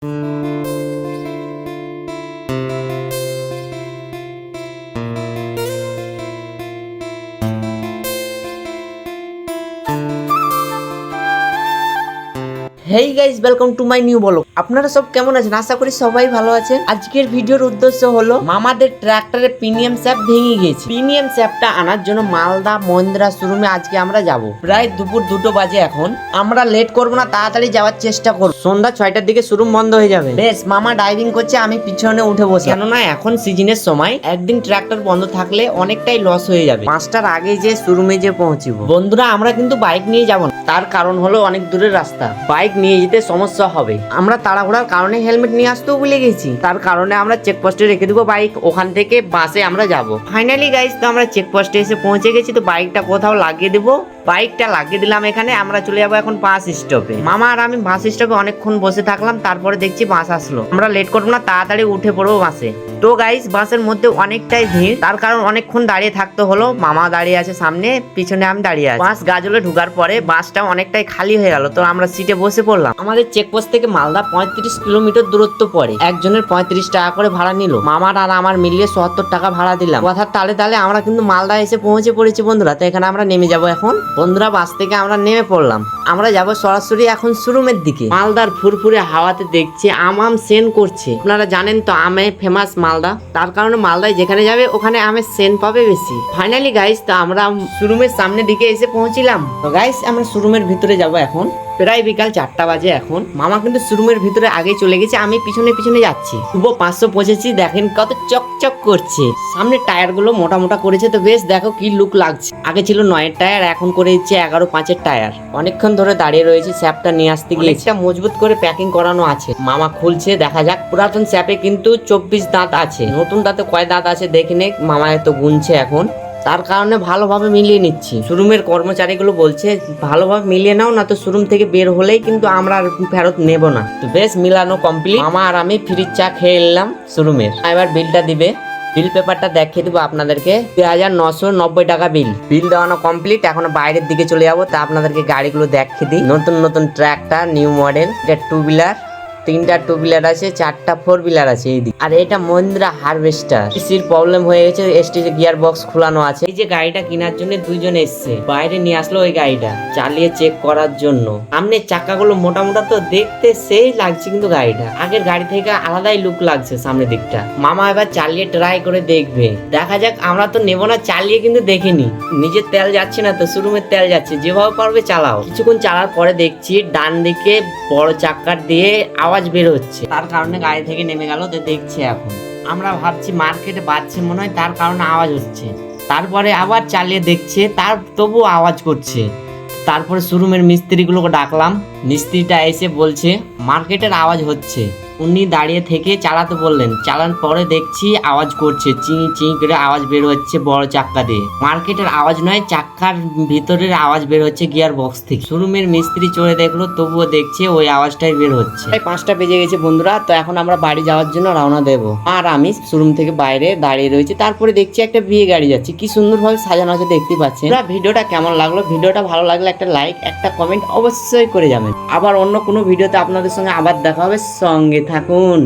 Hey guys, welcome to my new blog. আপনারা সব কেমন আছেন? আশা করি সবাই ভালো আছেন। আজকের ভিডিওর উদ্দেশ্য হলো মামাদের ট্রাক্টরের প্রিমিয়াম শ্যাফট ভেঙে গিয়েছে। প্রিমিয়াম শ্যাফটটা আনার জন্য মালদা মহিন্দ্রা শোরুমে আজকে আমরা যাব। প্রায় দুপুর 2টো বাজে এখন। আমরা লেট করব না, তাড়াতাড়ি যাওয়ার চেষ্টা করব। সন্ধ্যা 6টার দিকে শোরুম বন্ধ হয়ে যাবে। বেশ, মামা ড্রাইভিং করছে, আমি পিছনে উঠে বসে। কেননা এখন সিজনের সময়, একদিন ট্রাক্টর বন্ধ থাকলে অনেকটাই লস হয়ে যাবে। 5টার আগে যে শোরুমে যে পৌঁছব। বন্ধুরা, আমরা কিন্তু বাইক নিয়ে যাব না, তার কারণ হলো অনেক দূরের রাস্তা, বাইক নিয়ে যেতে সমস্যা হবে। আমরা তাড়াহুড়ার কারণে হেলমেট নিয়ে আসতেও ভুলে গেছি, তার কারণে আমরা চেকপোস্টে রেখে দেবো বাইক। ওখান থেকে বাসে আমরা যাব। ফাইনালি গাইস, তো আমরা চেকপোস্টে এসে পৌঁছে গেছি। তো বাইকটা কোথাও লাগিয়ে দেবো। বাইকটা লাগিয়ে দিলাম এখানে। আমরা চলে যাবো এখন বাস স্টপে। মামা আর আমি বাস স্টপে অনেকক্ষণ বসে থাকলাম, তারপরে দেখছি বাস আসলো। আমরা লেট করবো না, তাড়াতাড়ি উঠে পড়বো বাসে। তো গাইস, বাসের মধ্যে অনেকটাই ভিড়, তার কারণ অনেকক্ষণ দাঁড়িয়ে থাকতে হলো। মামা দাঁড়িয়ে আছে সামনে, পিছনে আমি দাঁড়িয়ে আছি। বাস গাজলে ঢুকার পরে বাসটা অনেকটাই খালি হয়ে গেল। তো আমরা সিটে বসে পড়লাম। আমাদের চেকপোস্ট থেকে মালদা 35 কিলোমিটার দূরত্ব পড়ে। একজনের 35 টাকা করে ভাড়া নিল। মামার আর আমার মিলিয়ে 70 টাকা ভাড়া দিলাম। কথার তালে তালে আমরা কিন্তু মালদা এসে পৌঁছে পড়েছি বন্ধুরা। তো এখানে আমরা নেমে যাব এখন। বন্ধুরা, বাস থেকে আমরা নেমে পড়লাম। আমরা যাব সরাসরি এখন শোরুমের দিকে। মালদার ফুরফুরে হাওয়াতে দেখছি আম সেন করছে। আপনারা জানেন তো আমে ফেমাস মালদা, তার কারণে মালদায় যেখানে যাবে ওখানে আমের সেন পাবে বেশি। ফাইনালি গাইস, তো আমরা শোরুমের সামনে দিকে এসে পৌঁছিলাম। তো গাইস, আমরা শোরুমের ভিতরে যাব এখন। প্রায় বিকাল 4টা বাজে এখন। মামা কিন্তু শোরুমের ভিতরে আগে চলে গেছে, আমি পিছনে পিছনে যাচ্ছি। শুভ 500 পৌঁছেছি। দেখেন কত চকচক করছে। সামনে টায়ার গুলো মোটা মোটা করেছে। তো বেশ দেখো কি লুক লাগছে। আগে ছিল 9-এর টায়ার, এখন করে দিচ্ছে 11-5-এর টায়ার। অনেকক্ষণ ধরে দাঁড়িয়ে রয়েছে। স্যাপটা নিয়ে আসতে গিয়ে একটা মজবুত করে প্যাকিং করানো আছে। মামা খুলছে, দেখা যাক। পুরাতন স্যাপে কিন্তু 24 দাঁত আছে, নতুন দাঁতে কয় দাঁত আছে দেখে নে। মামা এত গুনছে এখন, তার কারণে ভালোভাবে মিলিয়ে নিচ্ছি। শোরুমের কর্মচারীগুলো বলছে ভালোভাবে মিলিয়ে নাও, না তো শোরুম থেকে বের হলেই কিন্তু আমরা আর ফেরত নেব না। তো বেশ, মিলানো কমপ্লিট। মামা আর আমি ফ্রিজ চা খেয়ে এলাম শোরুমের। এবার বিলটা দিবে। বিল পেপারটা দেখিয়ে দেবো আপনাদেরকে। 2990 টাকা বিল দেওয়ানো কমপ্লিট। এখন বাইরের দিকে চলে যাবো। তা আপনাদেরকে গাড়িগুলো দেখিয়ে দিই। নতুন নতুন ট্রাক্টর, নিউ মডেল। এটা 2 হুইলার, 3টা 2 হুইলার আছে, 4টা 4 হুইলার আছে এইদিকে। আর এটা মহিন্দ্রা হারভেস্টার। সির প্রবলেম হয়ে গেছে, স্টেজে গিয়ার বক্স খোলানো আছে। এই যে গাড়িটা কেনার জন্য 2জন এসছে, বাইরে নিয়ে আসলো ওই গাড়িটা চালিয়ে চেক করার জন্য। সামনে চাকাগুলো মোটা মোটা, তো দেখতে সেই লাগছে, কিন্তু গাড়িটা আগের গাড়ি থেকে আলাদাই লুক লাগছে সামনের দিকটা। মামা এবার চালিয়ে ট্রাই করে দেখবে, দেখা যাক। আমরা তো নেবো না, চালিয়ে কিন্তু দেখিনি। নিজের তেল যাচ্ছে না তো, শোরুমের তেল যাচ্ছে। যেভাবে পারবে চালাও। কিছুক্ষণ চালার পরে দেখছি ডান দিকে বড় চাকার দিয়ে আওয়াজ বের হচ্ছে, তার কারণে গাড়ি থেকে নেমে গেল। তো দেখছি এখন। আমরা ভাবছি মার্কেটে বাজছে মনে হয়, তার কারণে আওয়াজ হচ্ছে। তারপরে আবার চালিয়ে দেখছে, তার তবু আওয়াজ করছে। তারপরে শোরুমের মিস্ত্রিগুলোকে ডাকলাম। মিস্ত্রিটা এসে বলছে মার্কেটের আওয়াজ হচ্ছে। উনি দাঁড়িয়ে থেকে চালাতে বললেন। চালানোর পরে দেখছি আওয়াজ করছে, চিঁ চিঁ করে আওয়াজ বের হচ্ছে বড় চাক্কা দিয়ে। মার্কেটের আওয়াজ নয়, চাক্কার ভিতরের আওয়াজ বের হচ্ছে গিয়ার বক্স থেকে। শোরুমের মিস্ত্রি চড়ে দেখলো, তবুও দেখছে ওই আওয়াজটাই বের হচ্ছে। 5টা বেজে গেছে বন্ধুরা। তো এখন আমরা বাড়ি যাওয়ার জন্য রওনা দেবো। আর আমি শোরুম থেকে বাইরে দাঁড়িয়ে রয়েছি। তারপরে দেখছি একটা বিয়ে গাড়ি যাচ্ছে, কি সুন্দরভাবে সাজানো আছে দেখতে পাচ্ছেন। ভিডিওটা কেমন লাগলো? ভিডিওটা ভালো লাগলে একটা লাইক, একটা কমেন্ট অবশ্যই করে যাবেন। আবার অন্য কোনো ভিডিওতে আপনাদের সঙ্গে আবার দেখা হবে, সঙ্গে থাকুন।